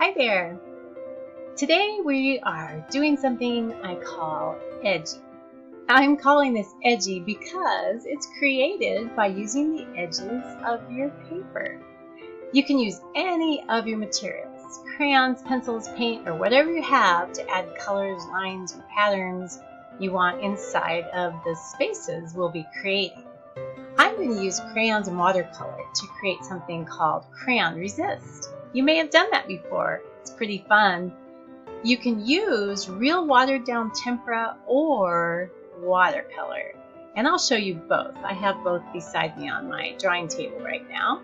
Hi there! Today we are doing something I call edgy. I'm calling this edgy because it's created by using the edges of your paper. You can use any of your materials, crayons, pencils, paint, or whatever you have to add colors, lines, or patterns you want inside of the spaces we'll be creating. I'm going to use crayons and watercolor to create something called Crayon Resist. You may have done that before. It's pretty fun. You can use real watered down tempera or watercolor. And I'll show you both. I have both beside me on my drawing table right now.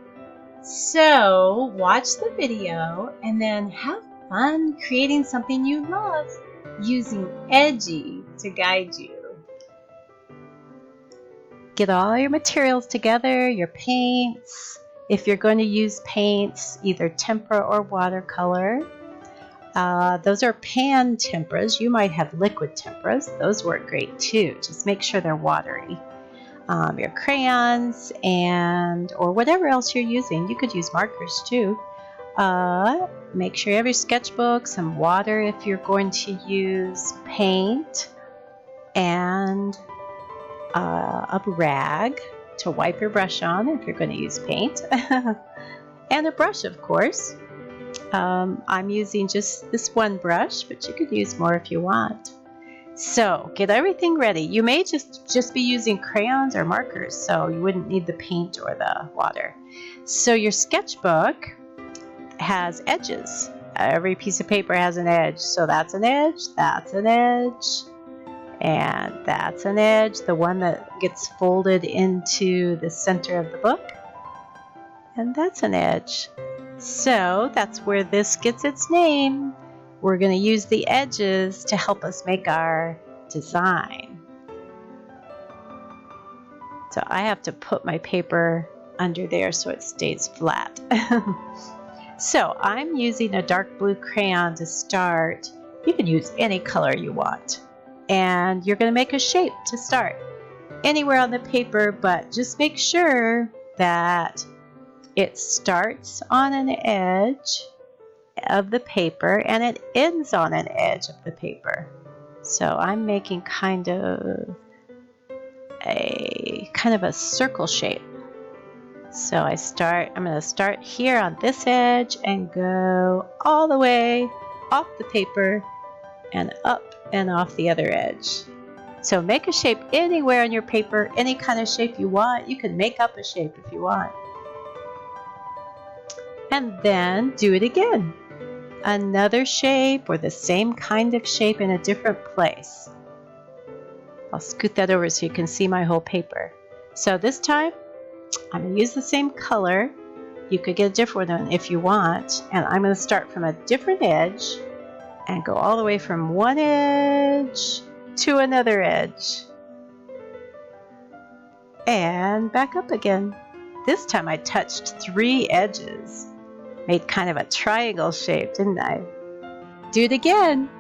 So watch the video and then have fun creating something you love using Edgy to guide you. Get all your materials together, your paints. If you're going to use paints, either tempera or watercolor. Those are pan temperas. You might have liquid temperas. Those work great too. Just make sure they're watery. Your crayons or whatever else you're using. You could use markers too. Make sure you have your sketchbook, some water if you're going to use paint, and a rag to wipe your brush on if you're going to use paint, and a brush, of course. I'm using just this one brush, but you could use more if you want. So get everything ready. You may just be using crayons or markers, so you wouldn't need the paint or the water. So your sketchbook has edges. Every piece of paper has an edge. So that's an edge, that's an edge, and that's an edge, the one that gets folded into the center of the book. And that's an edge. So that's where this gets its name. We're going to use the edges to help us make our design. So I have to put my paper under there so it stays flat. So I'm using a dark blue crayon to start. You can use any color you want. And you're going to make a shape to start anywhere on the paper, but just make sure that it starts on an edge of the paper and it ends on an edge of the paper. So I'm making kind of a circle shape. So I'm going to start here on this edge and go all the way off the paper and up and off the other edge. So make a shape anywhere on your paper, any kind of shape you want. You can make up a shape if you want. And then do it again. Another shape or the same kind of shape in a different place. I'll scoot that over so you can see my whole paper. So this time, I'm going to use the same color. You could get a different one if you want. And I'm going to start from a different edge and go all the way from one edge to another edge. And back up again. This time I touched 3 edges. Made kind of a triangle shape, didn't I? Do it again.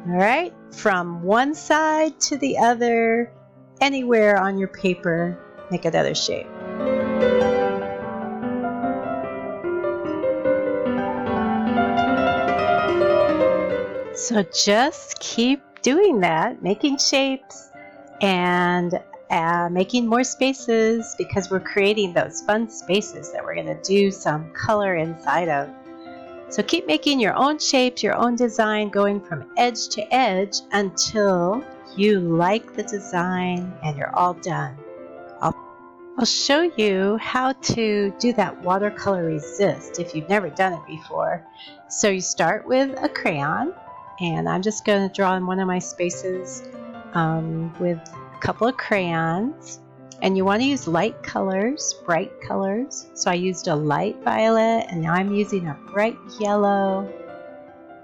All right, from one side to the other, anywhere on your paper, make another shape. So just keep doing that, making shapes and making more spaces, because we're creating those fun spaces that we're going to do some color inside of. So keep making your own shapes, your own design, going from edge to edge until you like the design and you're all done. I'll show you how to do that watercolor resist if you've never done it before. So you start with a crayon, and I'm just going to draw in one of my spaces with a couple of crayons. And you want to use light colors, bright colors. So I used a light violet, and now I'm using a bright yellow,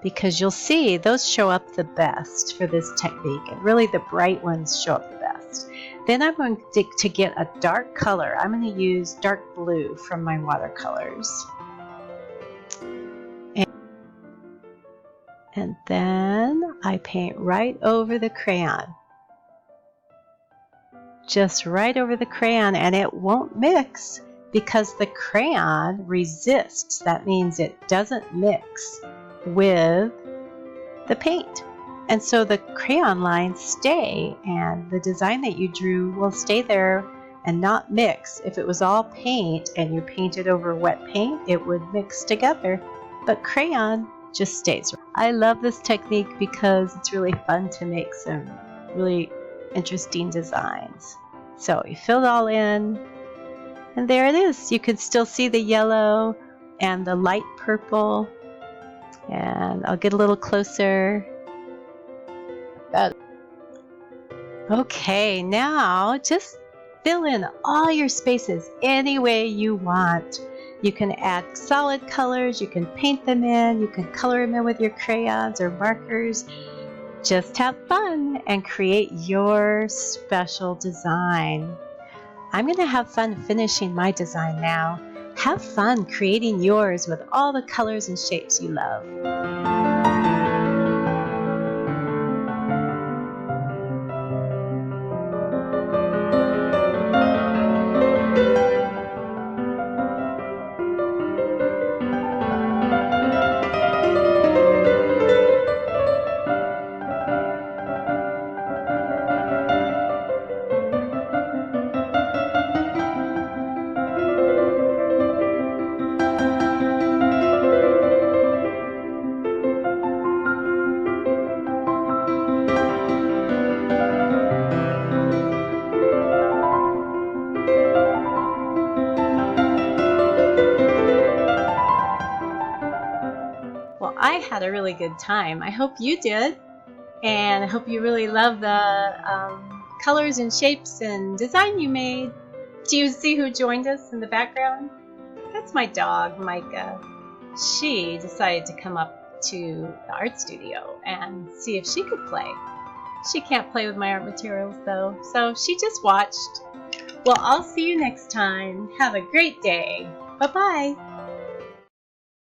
because you'll see those show up the best for this technique, and really the bright ones show up the best. Then I'm going to get a dark color. I'm going to use dark blue from my watercolors. And then I paint right over the crayon. Just right over the crayon, and it won't mix because the crayon resists. That means it doesn't mix. with the paint. And so the crayon lines stay, and the design that you drew will stay there and not mix. If it was all paint and you painted over wet paint, it would mix together. But crayon just stays. I love this technique because it's really fun to make some really interesting designs. So you fill it all in, and there it is. You can still see the yellow and the light purple. And I'll get a little closer. Okay, now just fill in all your spaces any way you want. You can add solid colors, you can paint them in, you can color them in with your crayons or markers. Just have fun and create your special design. I'm going to have fun finishing my design now. Have fun creating yours with all the colors and shapes you love. Well, I had a really good time. I hope you did. And I hope you really love the colors and shapes and design you made. Do you see who joined us in the background? That's my dog, Micah. She decided to come up to the art studio and see if she could play. She can't play with my art materials though, so she just watched. Well, I'll see you next time. Have a great day. Bye-bye.